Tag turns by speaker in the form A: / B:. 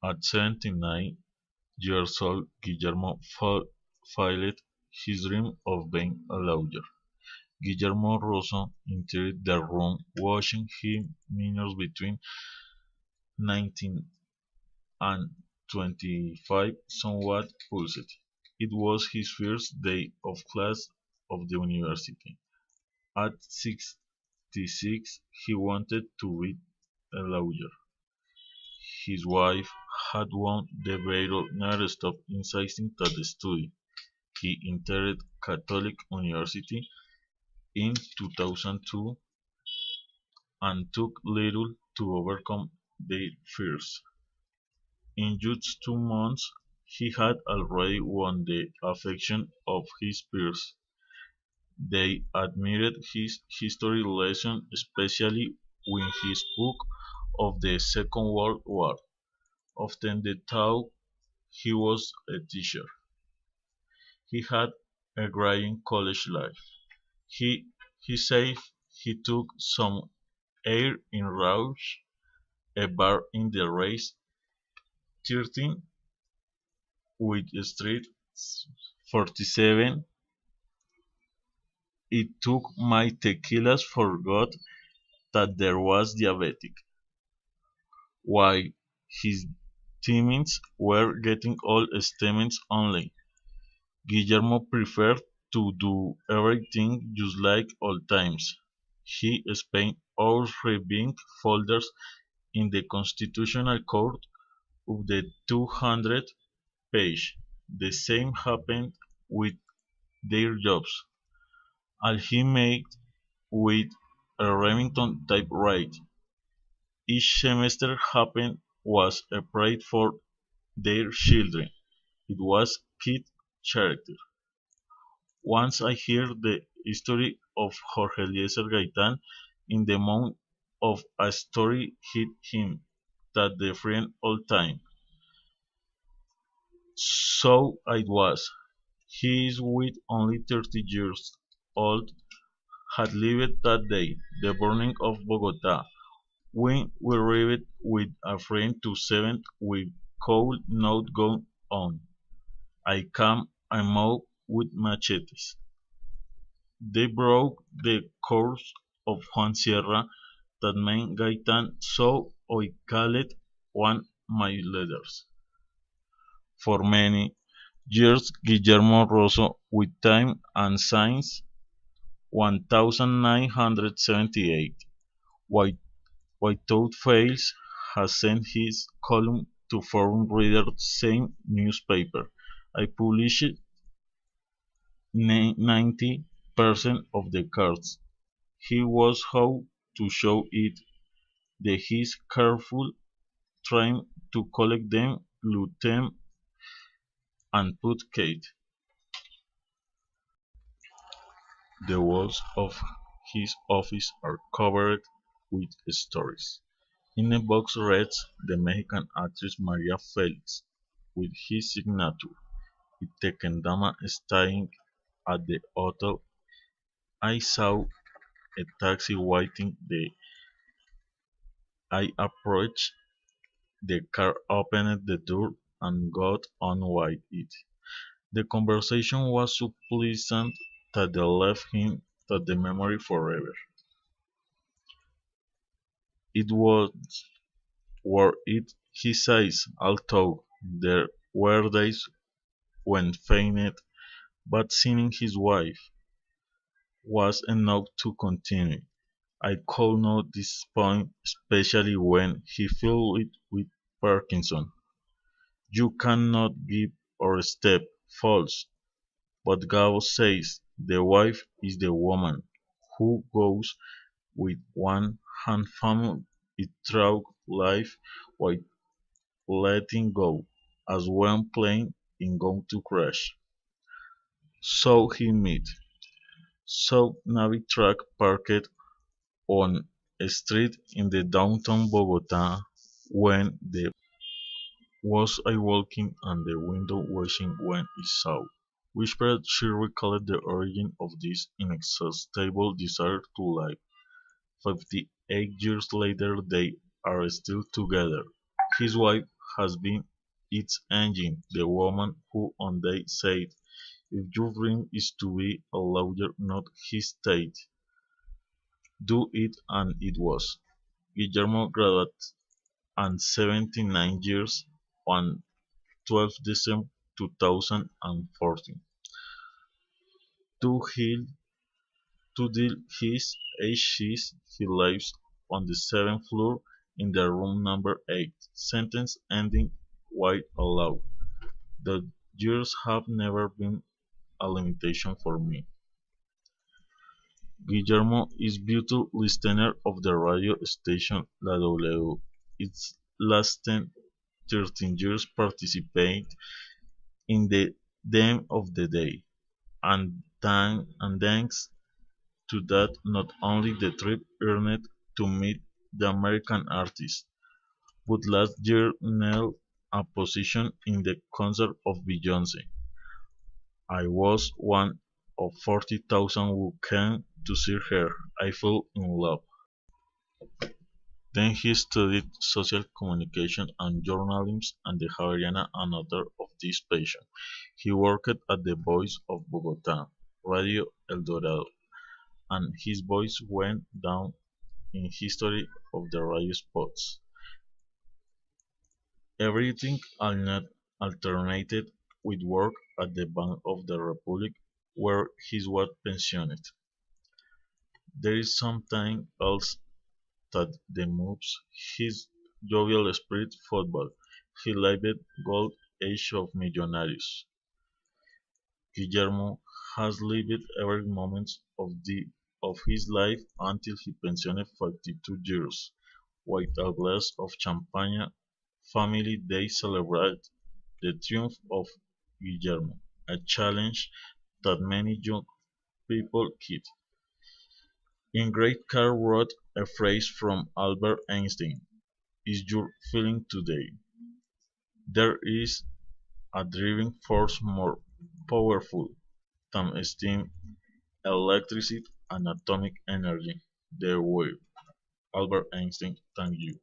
A: At 79 years old, Guillermo fulfilled his dream of being a lawyer. Guillermo Rosso entered the room, watching him minutes between 19 and 25, somewhat puzzled. It was his first day of class of the university. At 66, he wanted to be a lawyer. His wife had won the battle, never stopped insisting that the study. He entered Catholic University in 2002 and took little to overcome their fears. In just 2 months, he had already won the affection of his peers. They admired his history lessons, especially when he spoke of the Second World War. Often they thought he was a teacher. He had a great college life. He he said he took some air in Rouge, a bar in the race 13 with Street 47. It took my tequilas, forgot that there was diabetic, while his teammates were getting all stamens only. Guillermo preferred to do everything just like old times. He spent hours reading folders in the Constitutional Court of the 200th page. The same happened with their jobs. All he made with a Remington typewriter each semester happened was a pride for their children. It was kid character. Once I heard the story of Jorge Eliezer Gaitán in the mouth of a story hit him that the friend all time. So it was. He is with only 30 years old had lived that day, the burning of Bogota. When we arrived with a friend to 7th we could not go on. I came and moved with machetes. They broke the curse of Juan Sierra that made Gaitán so I called one my letters. For many years Guillermo Rosso with time and science 1978. Why Without fails has sent his column to foreign readers same newspaper. I published 90% of the cards. He was how to show it that he's careful trying to collect them, glue them, and put Kate. The walls of his office are covered with stories. In a box reads the Mexican actress Maria Felix, with his signature. A Tequendama staying at the hotel. I saw a taxi waiting. I approached the car, opened the door, and got on with it. The conversation was so pleasant that they left him to the memory forever. It was worth it, he says, although there were days when fainted, but seeing his wife was enough to continue. I could not disappoint, especially when he fell it with Parkinson. You cannot give or step false, but God says the wife is the woman who goes with one hand family through life while letting go, as when plane is going to crash. So he met. So Navy truck parked on a street in the downtown Bogota when the was I walking and the window watching when I saw. Whispered she recalled the origin of this inexhaustible desire to live. 58 years later they are still together. His wife has been its engine, the woman who one day said, "If your dream is to be a lawyer, not hesitate, do it," and it was. Guillermo graduated at 79 years on 12 December 2014 to heal to deal his ashes. He lives on the seventh floor in the room number 8, sentence ending while allowed. The years have never been a limitation for me. Guillermo is beautiful listener of the radio station La W. Its last 13 years participate in the theme of the day, and thanks to that, not only the trip earned to meet the American artist, but last year nailed a position in the concert of Beyoncé. I was one of 40,000 who came to see her. I fell in love. Then he studied social communication and journalism at the Javeriana, another of this passion. He worked at the Voice of Bogotá, Radio El Dorado, and his voice went down in history of the radio spots. Everything alternated with work at the Bank of the Republic, where he was pensioned. There is something else that moves his jovial spirit: football. He lived gold age of millionaires. Guillermo has lived every moment of his life until he pensioned 52 years. With a glass of champagne, family they celebrate the triumph of Guillermo, a challenge that many young people kid. In Great Car wrote a phrase from Albert Einstein: "Is your feeling today? There is a driving force more powerful than steam, electricity, and atomic energy: the will." Albert Einstein, thank you.